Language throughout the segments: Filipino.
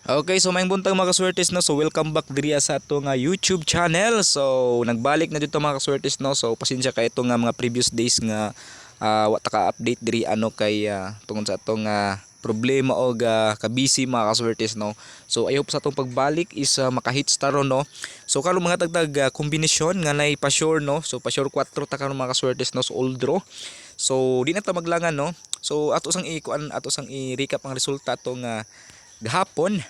Okay, so maayong buntag mga kaswertes no. So welcome back diri sa atong YouTube channel. So nagbalik na dito mga kaswertes no. So pasensya kay itong mga previous days nga wa ta ka-update diri ano kay tungod sa atong problema o ka-busy mga kaswertes no. So I hope sa atong pagbalik is maka-hits taron no. So karon mga tagtag kombinasyon nga nay pa sure no. So pa sure 4 ta karon mga kaswertes no. So all draw. So di na ta maglangan no. So ato sang i-recap ang resulta atong gahapon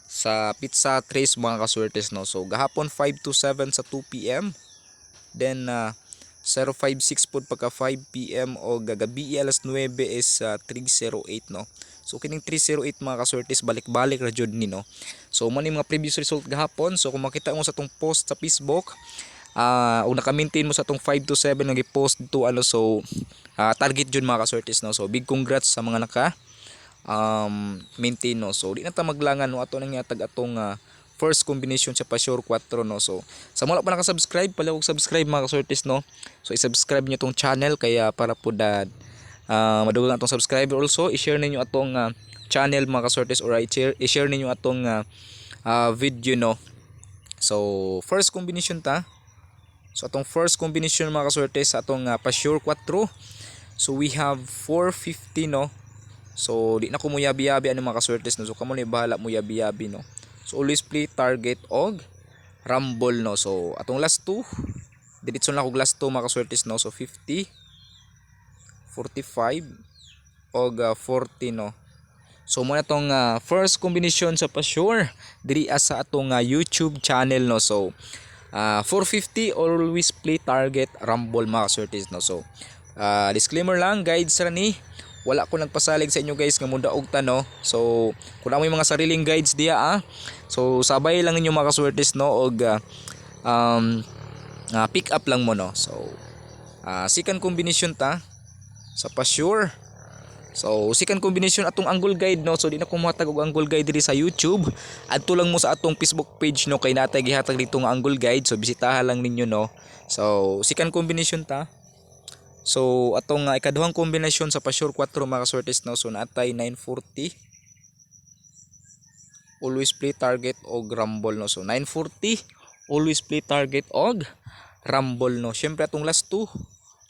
sa pizza trace mga kaswertes no. So gahapon 5 to 7 sa 2 PM. Then 056 pod pagka 5 PM o gagabi alas 9 is 308 no. So kining 308 mga kaswertes balik-balik ra jud ni no. So mo ni mga previous result gahapon. So kung makita mo sa tong post sa Facebook o naka-maintain mo sa tong 5 to 7 nga gi-post dito ano, so target jud mga kaswertes no. So big congrats sa mga naka maintain no. So di na ta maglangan no ato nang yatag atong first combination sa Pasure 4 no. So sa mga pa naka-subscribe pala og subscribe mga kaswertes no. So i-subscribe niyo tong channel kaya para po madugang atong subscriber. Also i-share ninyo atong channel mga kaswertes or i-share ninyo atong video no. So first combination ta. So atong first combination mga kaswertes sa atong Pasure 4. So we have 450 no. So di na ko mo yabi-yabi ano mga kaswertes no. So kamo ni bahala mo yabi-yabi no. So always play target og rumble no. So atong last 2 diretso na ko last 2 mga kaswertes no. So 50 45 og 40 no. So mo na tong first combination sa Pasure diri sa atong YouTube channel no. So 450 always play target rumble mga kaswertes no. So disclaimer lang, guides ra ni. Wala ko nagpasalig sa inyo guys nga mudaog ta no. So kung may mga sariling guides diya so sabay lang ninyo mga kaswertes no og pick up lang mo no. So second combination ta sa Pasure. So second combination atong angle guide no. So di na ko mohatag og angle guide diri sa YouTube. Adto lang mo sa atong Facebook page no kay natay gihatag dito nga angle guide. So bisitahan lang ninyo no. So second combination ta. So atong ikaduhang kombinasyon sa Pasure 4 mga kaswertes no. So naatay 940 always play target og rumble no. So 940 always play target og rumble no. Syempre atong last 2.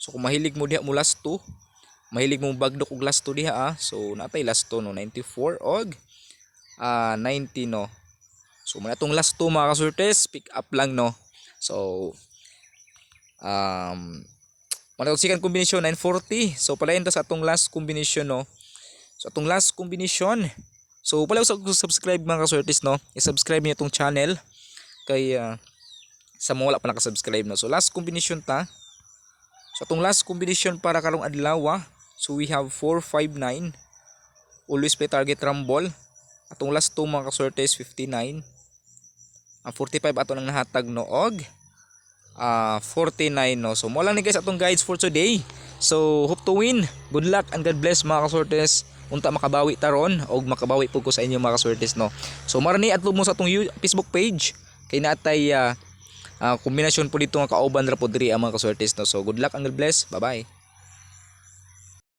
So kung mahilig mo diha mo last 2, mahilig mo bagdok og last 2 diha so naatay last 2 no. 94 og 90 no. So man atong last 2 mga kaswertes pick up lang no. So Manatong second combination 940. So palayan ta sa atong last combination no. So atong last combination. So pala sa subscribe mga kaswertes no. I-subscribe niyo tong channel kay sa mga wala pa naka-subscribe no. So last combination ta. So atong last combination para karong adlaw so we have 459 always play target rumble. Atong last 2 mga kaswertes 59. Ang 45 ato nang nahatag no og 49 no. So mo lang ni guys atong guides for today. So hope to win. Good luck and God bless mga kaswertes. Unta makabawi taron og makabawi pud ko sa inyo mga kaswertes no. So marani adto mo sa atong Facebook page kay naatay kombinasyon po dito nga kauban ra pod diri ang mga kaswertes no. So good luck and God bless. Bye bye.